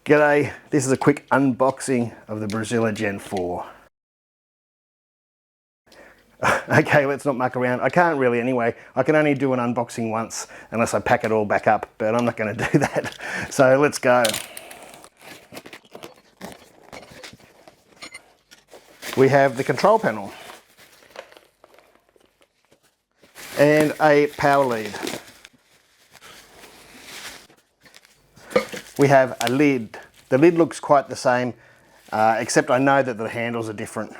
G'day, this is a quick unboxing of the BrewZilla Gen 4. Okay, let's not muck around. I can't really anyway. I can only do an unboxing once unless I pack it all back up, but I'm not going to do that. So let's go. We have the control panel and a power lead. We have a lid. The lid looks quite the same, except I know that the handles are different.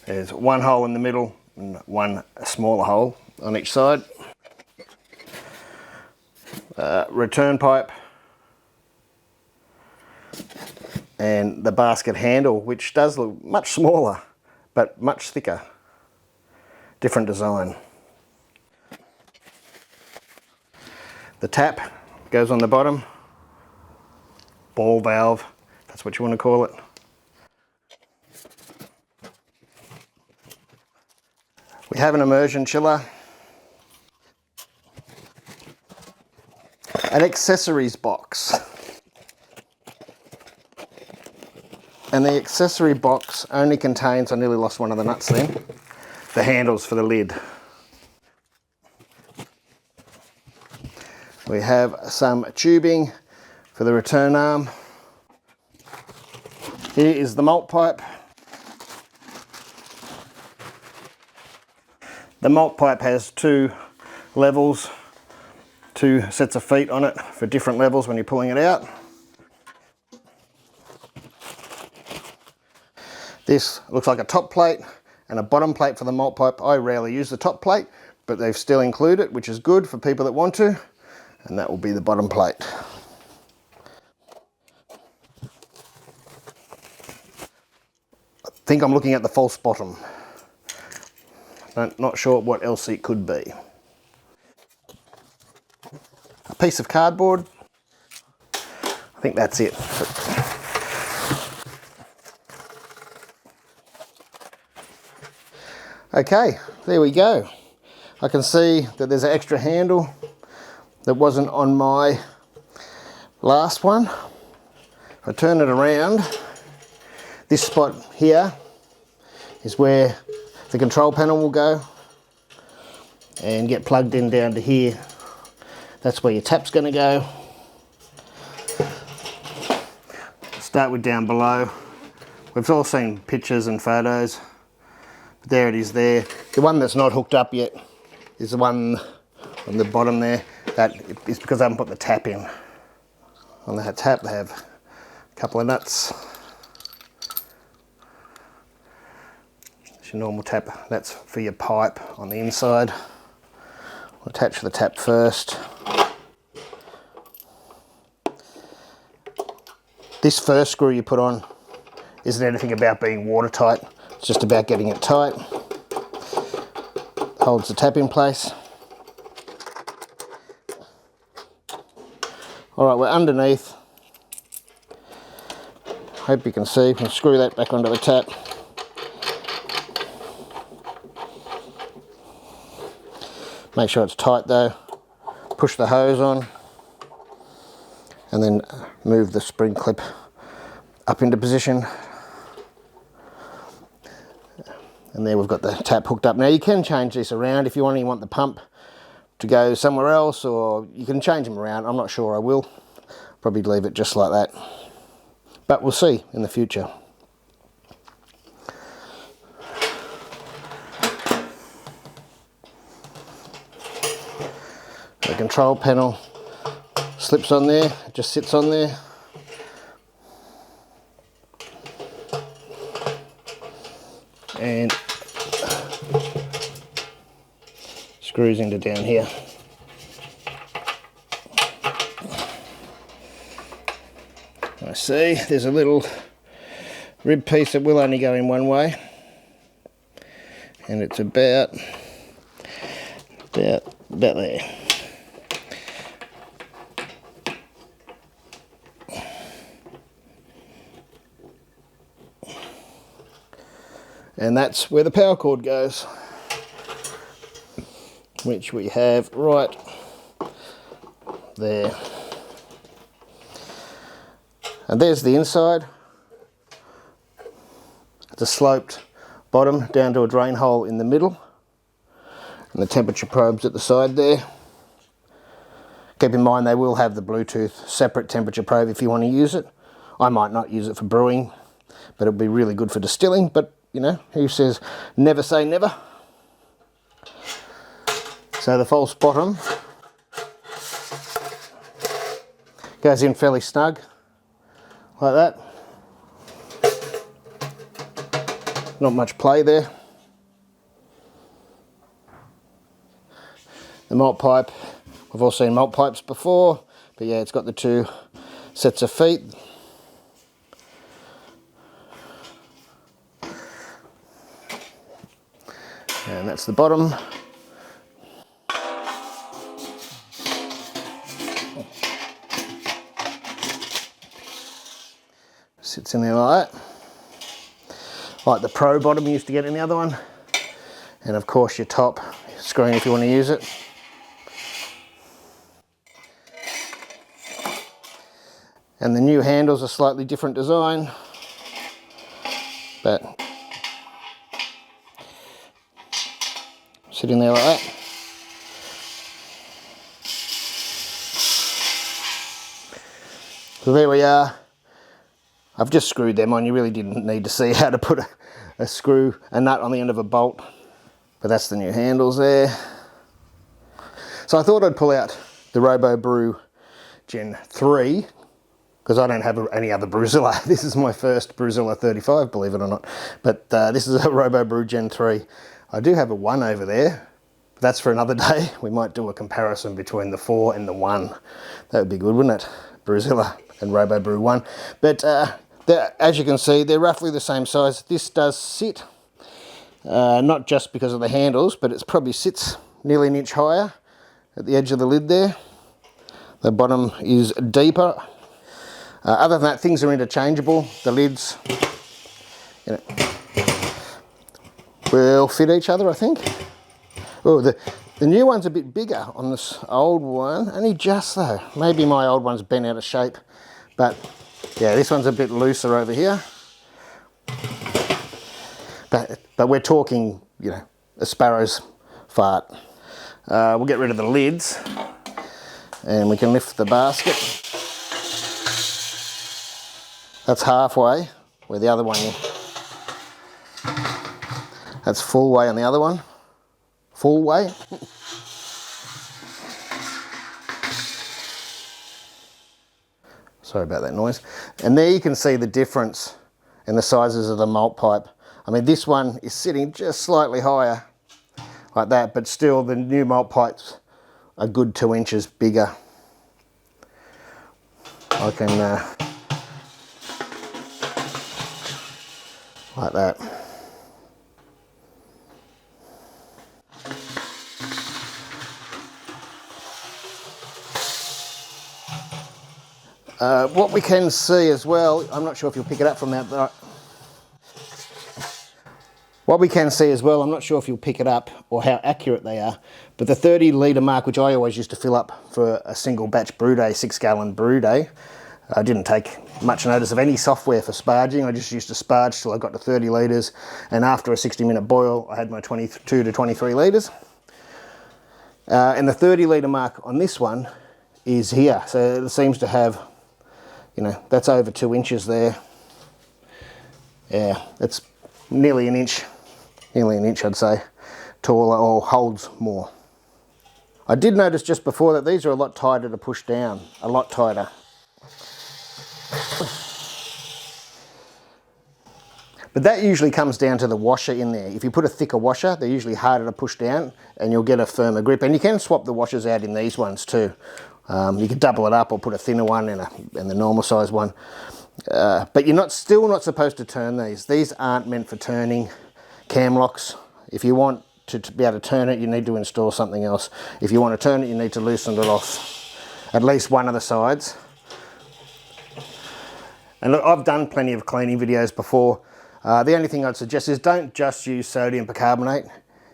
There's one hole in the middle and one smaller hole on each side. Return pipe. And the basket handle, which does look much smaller, but much thicker. Different design. The tap goes on the bottom. Ball valve, that's what you want to call it. We have an immersion chiller. An accessories box. And the accessory box only contains, I nearly lost one of the nuts then, the handles for the lid. We have some tubing for the return arm. Here is the malt pipe. The malt pipe has two levels, two sets of feet on it for different levels when you're pulling it out. This looks like a top plate and a bottom plate for the malt pipe. I rarely use the top plate, but they've still included it, which is good for people that want to. And that will be the bottom plate. I think I'm looking at the false bottom. Not sure what else it could be. A piece of cardboard. I think that's it. Okay, there we go. I can see that there's an extra handle that wasn't on my last one. If I turn it around, this spot here is where the control panel will go and get plugged in down to here. That's where your tap's going to go. Start with down below. We've all seen pictures and photos. But there it is there. The one that's not hooked up yet is the one on the bottom there. That is because I haven't put the tap in. On that tap they have a couple of nuts. It's your normal tap. That's for your pipe on the inside. I'll attach the tap first. This first screw you put on isn't anything about being watertight. It's just about getting it tight. Holds the tap in place. Alright, we're underneath. Hope you can see. We can screw that back onto the tap. Make sure it's tight though. Push the hose on. And then move the spring clip up into position. And there we've got the tap hooked up. Now you can change this around if you want. You want the pump to go somewhere else, or you can change them around. I'm not sure I will. Probably leave it just like that. But we'll see in the future. The control panel slips on there, it just sits on there. And screws into down here. I see there's a little rib piece that will only go in one way, and it's about there. And that's where the power cord goes, which we have right there. And there's the inside. It's a sloped bottom down to a drain hole in the middle. And the temperature probes at the side there. Keep in mind they will have the Bluetooth separate temperature probe if you want to use it. I might not use it for brewing, but it'll be really good for distilling. But, you know, who says never say never? So the false bottom goes in fairly snug, like that. Not much play there. The malt pipe, we've all seen malt pipes before, but yeah, it's got the two sets of feet. And that's the bottom. Sits in there like that. Like the Pro bottom you used to get in the other one. And of course your top screen if you want to use it. And the new handles are slightly different design. But sitting there like that. So there we are. I've just screwed them on. You really didn't need to see how to put a nut on the end of a bolt. But that's the new handles there. So I thought I'd pull out the Brew Gen 3, because I don't have any other BrewZilla. This is my first BrewZilla 35, believe it or not. But this is a Brew Gen 3. I do have a 1 over there. But that's for another day. We might do a comparison between the 4 and the 1. That would be good, wouldn't it? BrewZilla and Brew 1. But as you can see, they're roughly the same size. This does sit, not just because of the handles, but it probably sits nearly an inch higher at the edge of the lid there. The bottom is deeper. Other than that, things are interchangeable. The lids, you know, will fit each other, I think. Oh, the new one's a bit bigger on this old one, only just though. Maybe my old one's bent out of shape, but yeah, this one's a bit looser over here. But we're talking, you know, a sparrow's fart. We'll get rid of the lids and we can lift the basket. That's halfway, where the other one, that's full way on the other one. Full way. Sorry about that noise. And there you can see the difference in the sizes of the malt pipe. I mean, this one is sitting just slightly higher, like that, but still the new malt pipes are a good 2 inches bigger. I can, like that. What we can see as well, I'm not sure if you'll pick it up from that, but what we can see as well, I'm not sure if you'll pick it up or how accurate they are, but the 30 litre mark, which I always used to fill up for a single batch brew day, 6 gallon brew day, I didn't take much notice of any software for sparging. I just used to sparge till I got to 30 litres, and after a 60-minute boil, I had my 22 to 23 litres. And the 30 litre mark on this one is here, so it seems to have, you know, that's over 2 inches there. Yeah, it's nearly an inch I'd say, taller, or holds more. I did notice just before that these are a lot tighter to push down, a lot tighter. But that usually comes down to the washer in there. If you put a thicker washer, they're usually harder to push down and you'll get a firmer grip. And you can swap the washers out in these ones too. You can double it up or put a thinner one and the normal size one. But you're still not supposed to turn these. These aren't meant for turning cam locks. If you want to be able to turn it, you need to install something else. If you want to turn it, you need to loosen it off at least one of the sides. And look, I've done plenty of cleaning videos before. The only thing I'd suggest is don't just use sodium bicarbonate.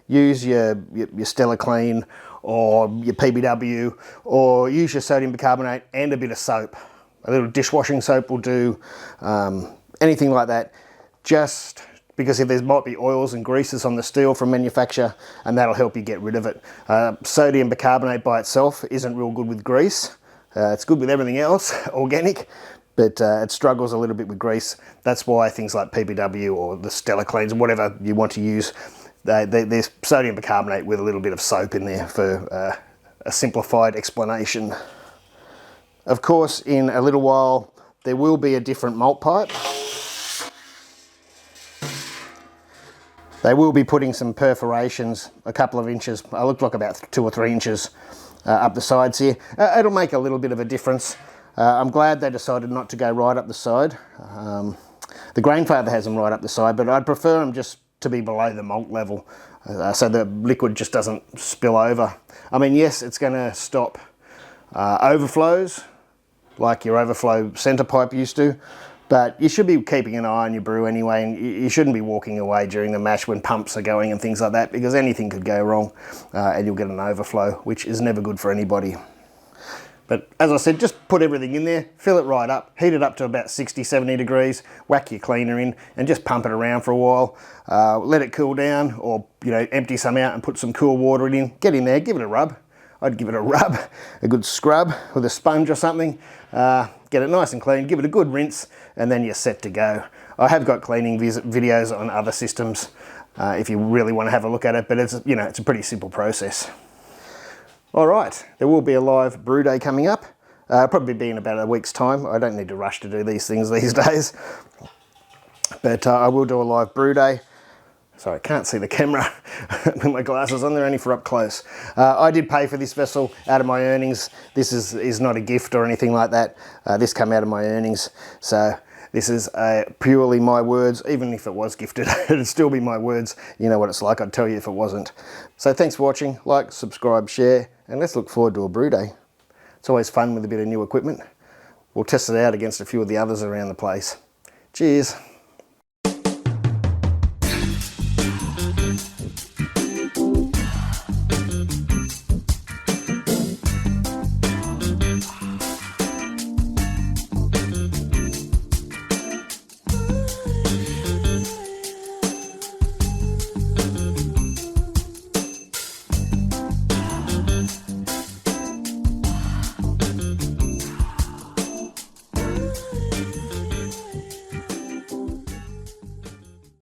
Use your Stella Clean or your PBW, or use your sodium bicarbonate and a bit of soap. a little dishwashing soap will do, anything like that, just because if there might be oils and greases on the steel from manufacture, and that'll help you get rid of it. Sodium bicarbonate by itself isn't real good with grease. It's good with everything else, organic, but it struggles a little bit with grease. That's why things like PBW or the Stella Cleans, whatever you want to use, there's sodium bicarbonate with a little bit of soap in there for a simplified explanation. Of course, in a little while, there will be a different malt pipe. They will be putting some perforations, a couple of inches, it looked like about 2 or 3 inches up the sides here. It'll make a little bit of a difference. I'm glad they decided not to go right up the side. The Grainfather has them right up the side, but I'd prefer them just to be below the malt level, so the liquid just doesn't spill over. I mean, yes, it's going to stop overflows, like your overflow centre pipe used to, but you should be keeping an eye on your brew anyway, and you shouldn't be walking away during the mash when pumps are going and things like that, because anything could go wrong and you'll get an overflow, which is never good for anybody. But as I said, just put everything in there, fill it right up, heat it up to about 60, 70 degrees, whack your cleaner in and just pump it around for a while. Let it cool down, or empty some out and put some cool water in. Get in there, give it a rub. I'd give it a rub, a good scrub with a sponge or something. Get it nice and clean, give it a good rinse, and then you're set to go. I have got cleaning videos on other systems if you really want to have a look at it, but it's a pretty simple process. All right, there will be a live brew day coming up. Probably be in about a week's time. I don't need to rush to do these things these days, but I will do a live brew day. Sorry, I can't see the camera with my glasses on, they're only for up close. I did pay for this vessel out of my earnings. This is not a gift or anything like that. This came out of my earnings. So this is purely my words. Even if it was gifted, it'd still be my words. You know what it's like, I'd tell you if it wasn't. So thanks for watching, like, subscribe, share, and let's look forward to a brew day. It's always fun with a bit of new equipment. We'll test it out against a few of the others around the place. Cheers.